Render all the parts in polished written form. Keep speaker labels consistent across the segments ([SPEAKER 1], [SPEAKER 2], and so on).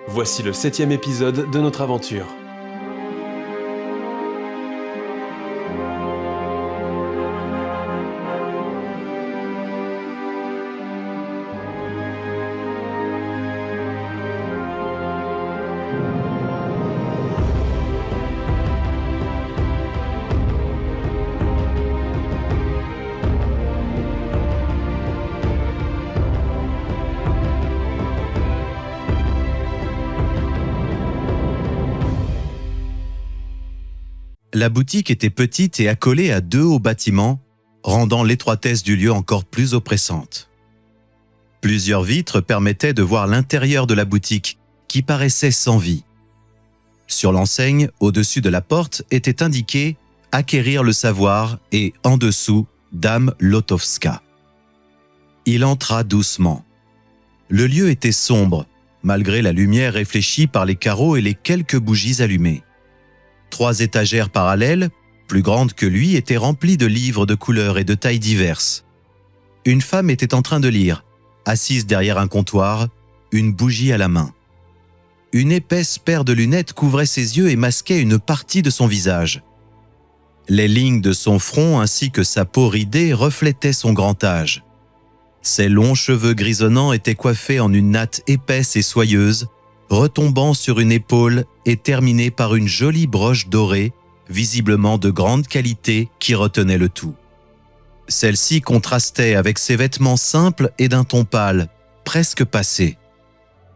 [SPEAKER 1] Voici le 7e épisode de notre aventure.
[SPEAKER 2] La boutique était petite et accolée à 2 hauts bâtiments, rendant l'étroitesse du lieu encore plus oppressante. Plusieurs vitres permettaient de voir l'intérieur de la boutique, qui paraissait sans vie. Sur l'enseigne, au-dessus de la porte, était indiqué « Acquérir le savoir » et en dessous « Dame Lotowska ». Il entra doucement. Le lieu était sombre, malgré la lumière réfléchie par les carreaux et les quelques bougies allumées. 3 étagères parallèles, plus grandes que lui, étaient remplies de livres de couleurs et de tailles diverses. Une femme était en train de lire, assise derrière un comptoir, une bougie à la main. Une épaisse paire de lunettes couvrait ses yeux et masquait une partie de son visage. Les lignes de son front ainsi que sa peau ridée reflétaient son grand âge. Ses longs cheveux grisonnants étaient coiffés en une natte épaisse et soyeuse, retombant sur une épaule et terminée par une jolie broche dorée, visiblement de grande qualité, qui retenait le tout. Celle-ci contrastait avec ses vêtements simples et d'un ton pâle, presque passé.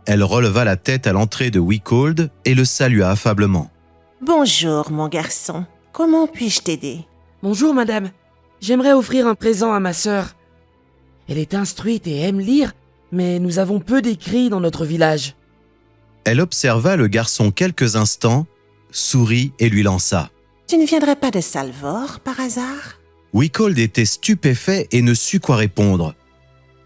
[SPEAKER 2] Elle releva la tête à l'entrée de Wickold et le salua affablement.
[SPEAKER 3] « Bonjour, mon garçon. Comment puis-je t'aider ?»«
[SPEAKER 4] Bonjour, madame. J'aimerais offrir un présent à ma sœur. Elle est instruite et aime lire, mais nous avons peu d'écrits dans notre village. »
[SPEAKER 2] Elle observa le garçon quelques instants, sourit et lui lança.
[SPEAKER 3] « Tu ne viendrais pas de Salvor, par hasard ?»
[SPEAKER 2] Wickold était stupéfait et ne sut quoi répondre.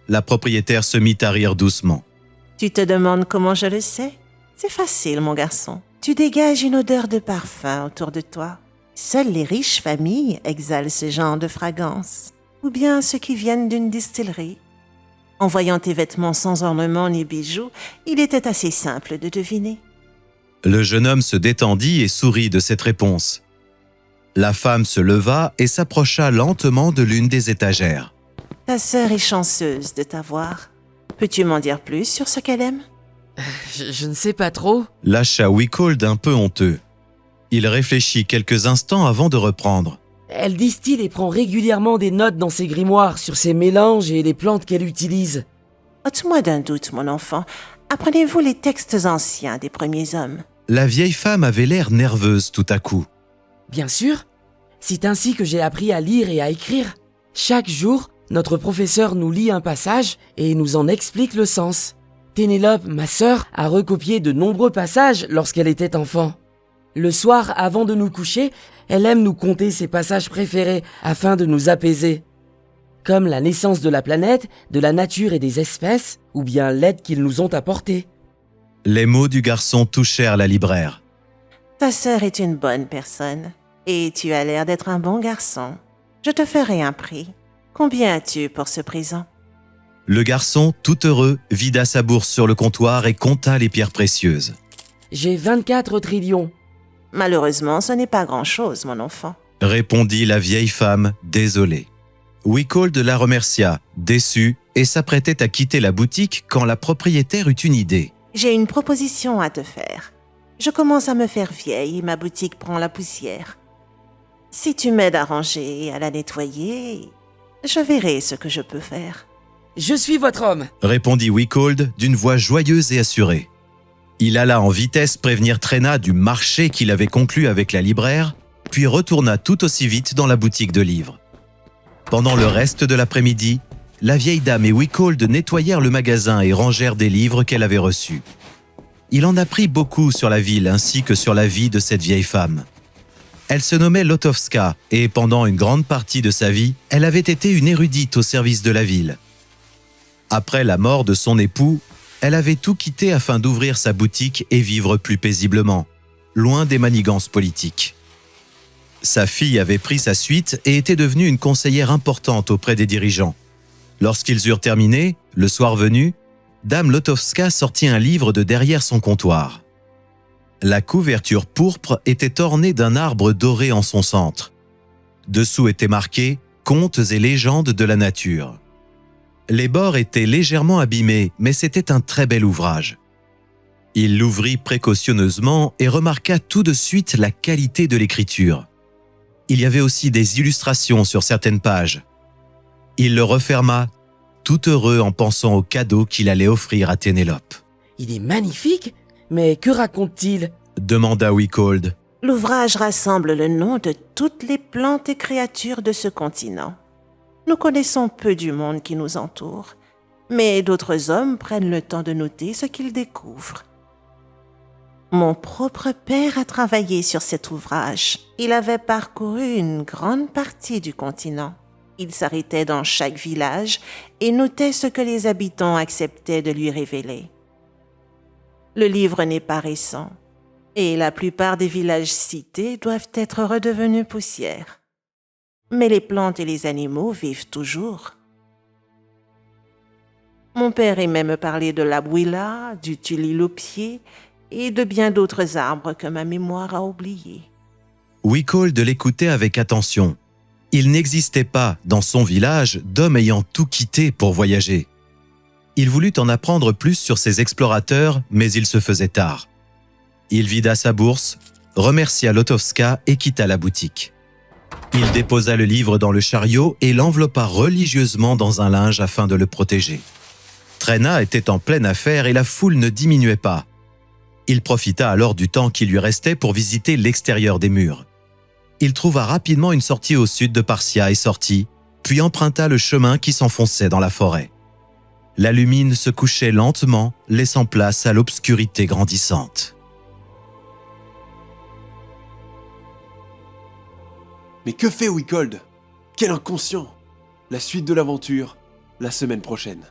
[SPEAKER 2] La propriétaire se mit à rire doucement.
[SPEAKER 3] « Tu te demandes comment je le sais ? C'est facile, mon garçon. Tu dégages une odeur de parfum autour de toi. Seules les riches familles exhalent ce genre de fragrance, ou bien ceux qui viennent d'une distillerie. En voyant tes vêtements sans ornements ni bijoux, il était assez simple de deviner. »
[SPEAKER 2] Le jeune homme se détendit et sourit de cette réponse. La femme se leva et s'approcha lentement de l'une des étagères.
[SPEAKER 3] « Ta sœur est chanceuse de t'avoir. Peux-tu m'en dire plus sur ce qu'elle aime ?»
[SPEAKER 4] Je ne sais pas trop.
[SPEAKER 2] Lâcha Wickold un peu honteux. Il réfléchit quelques instants avant de reprendre.
[SPEAKER 4] Elle distille et prend régulièrement des notes dans ses grimoires sur ses mélanges et les plantes qu'elle utilise.
[SPEAKER 3] « Ôte-moi d'un doute, mon enfant. Apprenez-vous les textes anciens des premiers hommes ?»
[SPEAKER 2] La vieille femme avait l'air nerveuse tout à coup.
[SPEAKER 4] Bien sûr. C'est ainsi que j'ai appris à lire et à écrire. Chaque jour, notre professeur nous lit un passage et nous en explique le sens. Ténélope, ma sœur, a recopié de nombreux passages lorsqu'elle était enfant. Le soir, avant de nous coucher, elle aime nous conter ses passages préférés afin de nous apaiser. Comme la naissance de la planète, de la nature et des espèces, ou bien l'aide qu'ils nous ont apportée.
[SPEAKER 2] Les mots du garçon touchèrent la libraire.
[SPEAKER 3] « Ta sœur est une bonne personne, et tu as l'air d'être un bon garçon. Je te ferai un prix. Combien as-tu pour ce présent ?»
[SPEAKER 2] Le garçon, tout heureux, vida sa bourse sur le comptoir et compta les pierres précieuses.
[SPEAKER 4] « J'ai 24 trillions. »
[SPEAKER 3] « Malheureusement, ce n'est pas grand-chose, mon enfant. »
[SPEAKER 2] répondit la vieille femme, désolée. Wickold la remercia, déçu, et s'apprêtait à quitter la boutique quand la propriétaire eut une idée.
[SPEAKER 3] « J'ai une proposition à te faire. Je commence à me faire vieille et ma boutique prend la poussière. Si tu m'aides à ranger et à la nettoyer, je verrai ce que je peux faire. »
[SPEAKER 4] « Je suis votre homme !»
[SPEAKER 2] répondit Wickold d'une voix joyeuse et assurée. Il alla en vitesse prévenir Trena du marché qu'il avait conclu avec la libraire, puis retourna tout aussi vite dans la boutique de livres. Pendant le reste de l'après-midi, la vieille dame et Wickold nettoyèrent le magasin et rangèrent des livres qu'elle avait reçus. Il en apprit beaucoup sur la ville ainsi que sur la vie de cette vieille femme. Elle se nommait Lotowska et pendant une grande partie de sa vie, elle avait été une érudite au service de la ville. Après la mort de son époux, elle avait tout quitté afin d'ouvrir sa boutique et vivre plus paisiblement, loin des manigances politiques. Sa fille avait pris sa suite et était devenue une conseillère importante auprès des dirigeants. Lorsqu'ils eurent terminé, le soir venu, Dame Lotowska sortit un livre de derrière son comptoir. La couverture pourpre était ornée d'un arbre doré en son centre. Dessous était marqué « Contes et légendes de la nature ». Les bords étaient légèrement abîmés, mais c'était un très bel ouvrage. Il l'ouvrit précautionneusement et remarqua tout de suite la qualité de l'écriture. Il y avait aussi des illustrations sur certaines pages. Il le referma, tout heureux en pensant au cadeau qu'il allait offrir à Ténélope.
[SPEAKER 4] « Il est magnifique, mais que raconte-t-il »
[SPEAKER 2] demanda Wickhald.
[SPEAKER 3] L'ouvrage rassemble le nom de toutes les plantes et créatures de ce continent. Nous connaissons peu du monde qui nous entoure, mais d'autres hommes prennent le temps de noter ce qu'ils découvrent. Mon propre père a travaillé sur cet ouvrage. Il avait parcouru une grande partie du continent. Il s'arrêtait dans chaque village et notait ce que les habitants acceptaient de lui révéler. Le livre n'est pas récent, et la plupart des villages cités doivent être redevenus poussière. Mais les plantes et les animaux vivent toujours. Mon père aimait me parler de l'abouila, du tulilopier et de bien d'autres arbres que ma mémoire a oubliés.
[SPEAKER 2] Wickhald l'écoutait avec attention. Il n'existait pas, dans son village, d'homme ayant tout quitté pour voyager. Il voulut en apprendre plus sur ces explorateurs, mais il se faisait tard. Il vida sa bourse, remercia Lotowska et quitta la boutique. Il déposa le livre dans le chariot et l'enveloppa religieusement dans un linge afin de le protéger. Trena était en pleine affaire et la foule ne diminuait pas. Il profita alors du temps qui lui restait pour visiter l'extérieur des murs. Il trouva rapidement une sortie au sud de Parcia et sortit, puis emprunta le chemin qui s'enfonçait dans la forêt. La lumine se couchait lentement, laissant place à l'obscurité grandissante.
[SPEAKER 1] Mais que fait Wickhald? Quel inconscient! La suite de l'aventure, la semaine prochaine.